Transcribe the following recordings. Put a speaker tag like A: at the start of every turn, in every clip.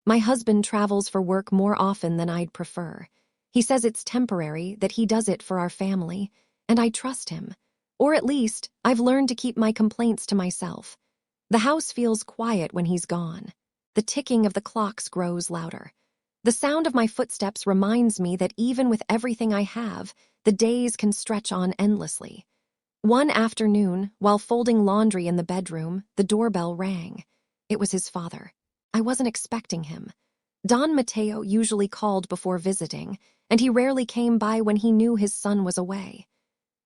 A: My husband travels for work more often than I'd prefer. He says it's temporary, that he does it for our family, and I trust him. Or at least, I've learned to keep my complaints to myself. The house feels quiet when he's gone. The ticking of the clocks grows louder. The sound of my footsteps reminds me that even with everything I have, the days can stretch on endlessly. One afternoon, while folding laundry in the bedroom, the doorbell rang. It was his father. I wasn't expecting him. Don Mateo usually called before visiting, and he rarely came by when he knew his son was away.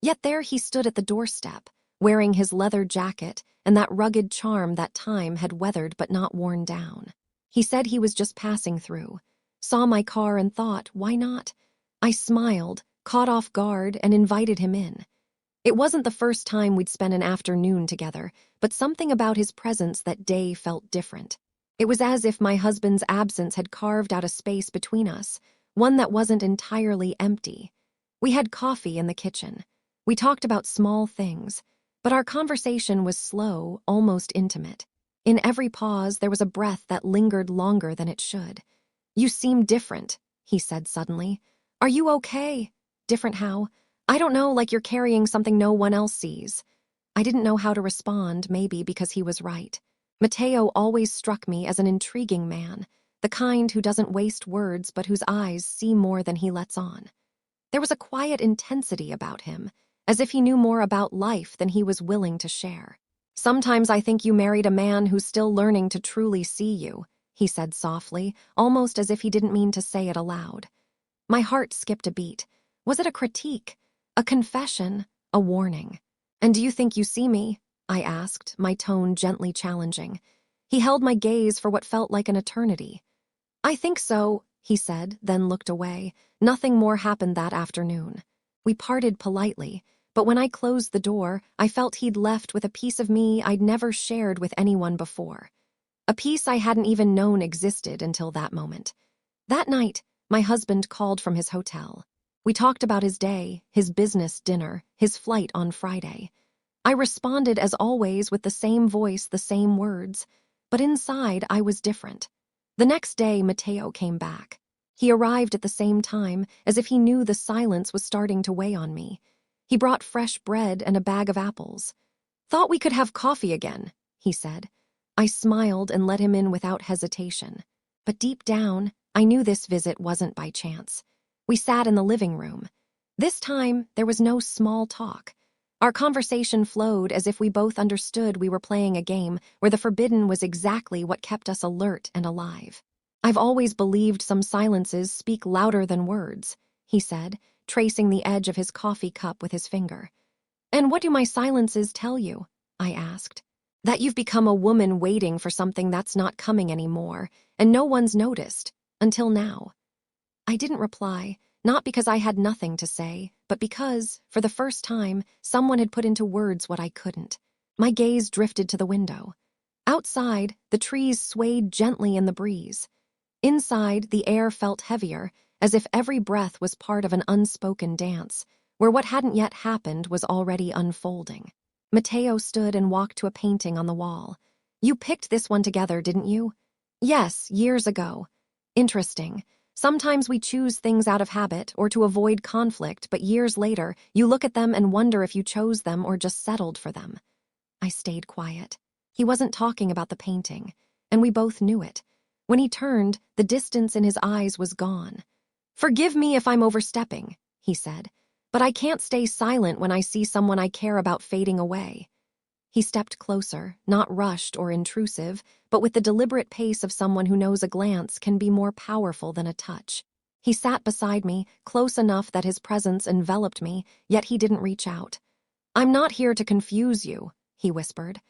A: Yet there he stood at the doorstep, wearing his leather jacket and that rugged charm that time had weathered but not worn down. He said he was just passing through, saw my car and thought, why not? I smiled, caught off guard, and invited him in. It wasn't the first time we'd spent an afternoon together, but something about his presence that day felt different. It was as if my husband's absence had carved out a space between us, one that wasn't entirely empty. We had coffee in the kitchen. We talked about small things, but our conversation was slow, almost intimate. In every pause, there was a breath that lingered longer than it should. "You seem different," he said suddenly. "Are you okay?" "Different how?" "I don't know, like you're carrying something no one else sees." I didn't know how to respond, maybe because he was right. Mateo always struck me as an intriguing man, the kind who doesn't waste words but whose eyes see more than he lets on. There was a quiet intensity about him, as if he knew more about life than he was willing to share. "Sometimes I think you married a man who's still learning to truly see you," he said softly, almost as if he didn't mean to say it aloud. My heart skipped a beat. Was it a critique? A confession? A warning? "And do you think you see me?" I asked, my tone gently challenging. He held my gaze for what felt like an eternity. "I think so," he said, then looked away. Nothing more happened that afternoon. We parted politely, but when I closed the door, I felt he'd left with a piece of me I'd never shared with anyone before. A piece I hadn't even known existed until that moment. That night, my husband called from his hotel. We talked about his day, his business dinner, his flight on Friday. I responded as always with the same voice, the same words, but inside I was different. The next day, Mateo came back. He arrived at the same time, as if he knew the silence was starting to weigh on me. He brought fresh bread and a bag of apples. "Thought we could have coffee again," he said. I smiled and let him in without hesitation. But deep down, I knew this visit wasn't by chance. We sat in the living room. This time, there was no small talk. Our conversation flowed as if we both understood we were playing a game where the forbidden was exactly what kept us alert and alive. "I've always believed some silences speak louder than words," he said, tracing the edge of his coffee cup with his finger. "And what do my silences tell you?" I asked. "That you've become a woman waiting for something that's not coming anymore, and no one's noticed, until now." I didn't reply, not because I had nothing to say, but because, for the first time, someone had put into words what I couldn't. My gaze drifted to the window. Outside, the trees swayed gently in the breeze. Inside, the air felt heavier, as if every breath was part of an unspoken dance, where what hadn't yet happened was already unfolding. Mateo stood and walked to a painting on the wall. "You picked this one together, didn't you?" "Yes, years ago." "Interesting. Sometimes we choose things out of habit or to avoid conflict, but years later, you look at them and wonder if you chose them or just settled for them." I stayed quiet. He wasn't talking about the painting, and we both knew it. When he turned, the distance in his eyes was gone. "Forgive me if I'm overstepping," he said, "but I can't stay silent when I see someone I care about fading away." He stepped closer, not rushed or intrusive, but with the deliberate pace of someone who knows a glance can be more powerful than a touch. He sat beside me, close enough that his presence enveloped me, yet he didn't reach out. "I'm not here to confuse you," he whispered.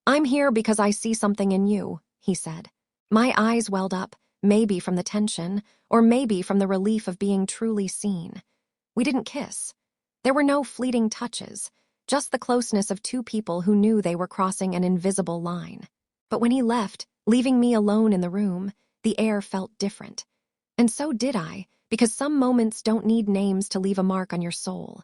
A: "I'm here because I see something in you," he said. My eyes welled up, maybe from the tension, or maybe from the relief of being truly seen. We didn't kiss. There were no fleeting touches. Just the closeness of two people who knew they were crossing an invisible line. But when he left, leaving me alone in the room, the air felt different. And so did I, because some moments don't need names to leave a mark on your soul.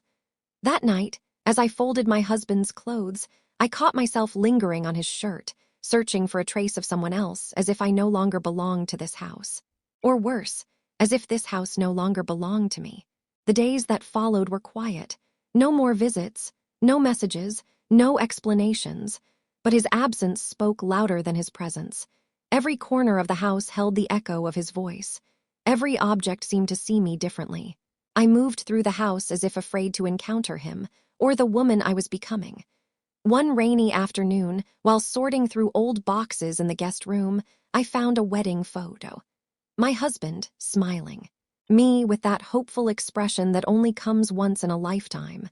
A: That night, as I folded my husband's clothes, I caught myself lingering on his shirt, searching for a trace of someone else, as if I no longer belonged to this house. Or worse, as if this house no longer belonged to me. The days that followed were quiet. No more visits, no messages, no explanations. But his absence spoke louder than his presence. Every corner of the house held the echo of his voice. Every object seemed to see me differently. I moved through the house as if afraid to encounter him, or the woman I was becoming. One rainy afternoon, while sorting through old boxes in the guest room, I found a wedding photo. My husband, smiling. Me with that hopeful expression that only comes once in a lifetime.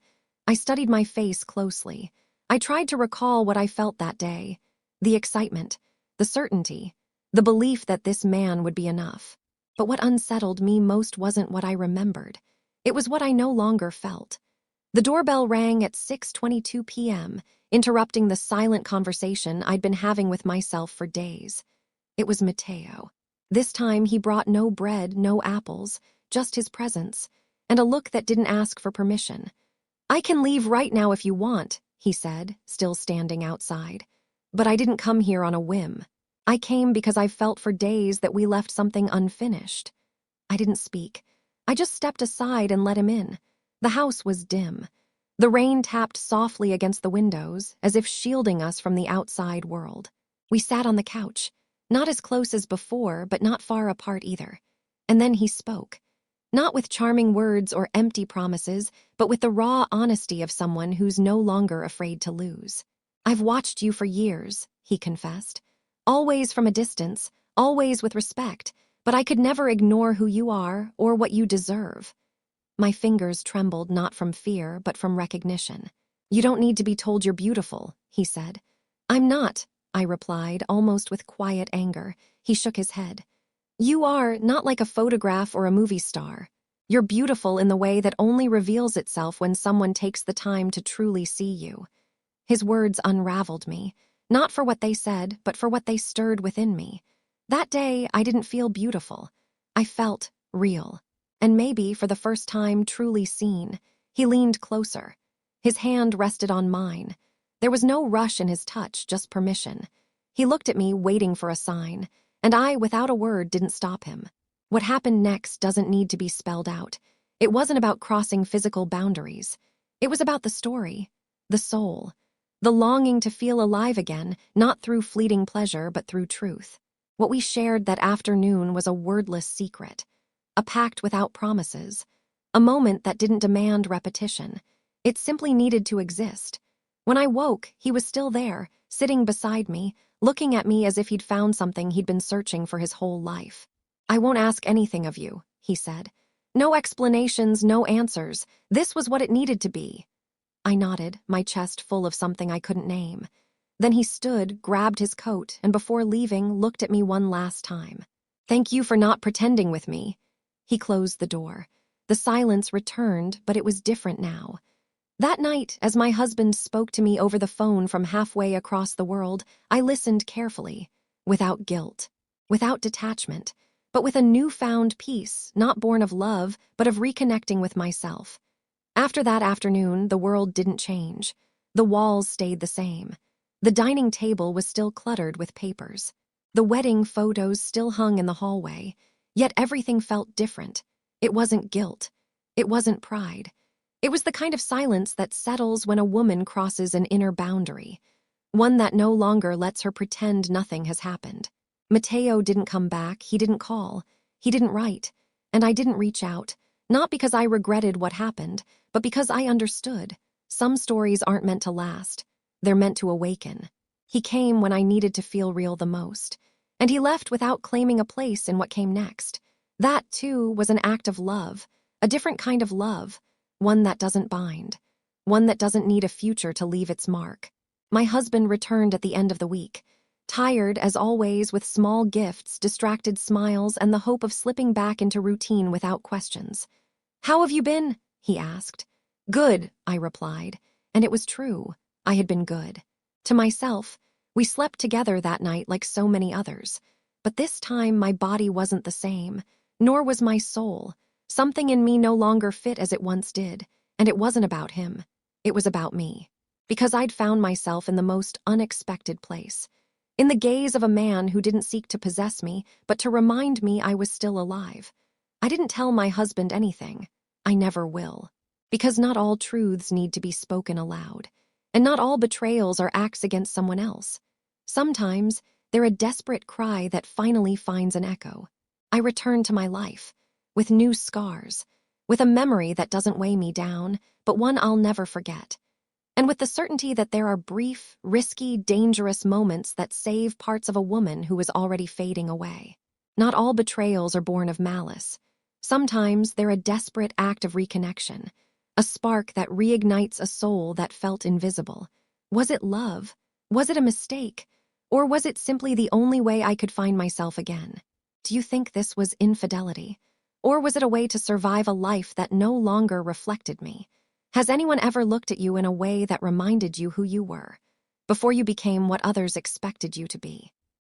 A: I studied my face closely. I tried to recall what I felt that day. The excitement, the certainty, the belief that this man would be enough. But what unsettled me most wasn't what I remembered. It was what I no longer felt. The doorbell rang at 6:22 p.m., interrupting the silent conversation I'd been having with myself for days. It was Matteo. This time he brought no bread, no apples, just his presence, and a look that didn't ask for permission. "I can leave right now if you want," he said, still standing outside. "But I didn't come here on a whim. I came because I've felt for days that we left something unfinished." I didn't speak. I just stepped aside and let him in. The house was dim. The rain tapped softly against the windows, as if shielding us from the outside world. We sat on the couch, not as close as before, but not far apart either. And then he spoke. Not with charming words or empty promises, but with the raw honesty of someone who's no longer afraid to lose. "I've watched you for years," he confessed. "Always from a distance, always with respect, but I could never ignore who you are or what you deserve." My fingers trembled not from fear, but from recognition. "You don't need to be told you're beautiful," he said. "I'm not," I replied, almost with quiet anger. He shook his head. "You are not like a photograph or a movie star. You're beautiful in the way that only reveals itself when someone takes the time to truly see you." His words unraveled me, not for what they said, but for what they stirred within me. That day, I didn't feel beautiful. I felt real. And maybe, for the first time, truly seen. He leaned closer. His hand rested on mine. There was no rush in his touch, just permission. He looked at me, waiting for a sign, and I, without a word, didn't stop him. What happened next doesn't need to be spelled out. It wasn't about crossing physical boundaries. It was about the story, the soul, the longing to feel alive again, not through fleeting pleasure, but through truth. What we shared that afternoon was a wordless secret. A pact without promises. A moment that didn't demand repetition. It simply needed to exist. When I woke, he was still there, sitting beside me, looking at me as if he'd found something he'd been searching for his whole life. "I won't ask anything of you," he said. "No explanations, no answers. This was what it needed to be." I nodded, my chest full of something I couldn't name. Then he stood, grabbed his coat, and before leaving, looked at me one last time. "Thank you for not pretending with me." He closed the door. The silence returned, but it was different now. That night, as my husband spoke to me over the phone from halfway across the world, I listened carefully, without guilt, without detachment, but with a newfound peace, not born of love, but of reconnecting with myself. After that afternoon, the world didn't change. The walls stayed the same. The dining table was still cluttered with papers. The wedding photos still hung in the hallway. Yet everything felt different. It wasn't guilt. It wasn't pride. It was the kind of silence that settles when a woman crosses an inner boundary, one that no longer lets her pretend nothing has happened. Matteo didn't come back, he didn't call, he didn't write, and I didn't reach out, not because I regretted what happened, but because I understood. Some stories aren't meant to last. They're meant to awaken. He came when I needed to feel real the most. And he left without claiming a place in what came next. That, too, was an act of love, a different kind of love, one that doesn't bind, one that doesn't need a future to leave its mark. My husband returned at the end of the week, tired as always, with small gifts, distracted smiles, and the hope of slipping back into routine without questions. "How have you been?" he asked. "Good," I replied, and it was true. I had been good. To myself, we slept together that night like so many others. But this time my body wasn't the same, nor was my soul. Something in me no longer fit as it once did, and it wasn't about him. It was about me. Because I'd found myself in the most unexpected place. in the gaze of a man who didn't seek to possess me, but to remind me I was still alive. I didn't tell my husband anything. I never will. Because not all truths need to be spoken aloud. And not all betrayals are acts against someone else. Sometimes, they're a desperate cry that finally finds an echo. I return to my life, with new scars, with a memory that doesn't weigh me down, but one I'll never forget. And with the certainty that there are brief, risky, dangerous moments that save parts of a woman who is already fading away. Not all betrayals are born of malice. Sometimes they're a desperate act of reconnection, a spark that reignites a soul that felt invisible. Was it love? Was it a mistake? Or was it simply the only way I could find myself again? Do you think this was infidelity? Or was it a way to survive a life that no longer reflected me? Has anyone ever looked at you in a way that reminded you who you were, before you became what others expected you to be?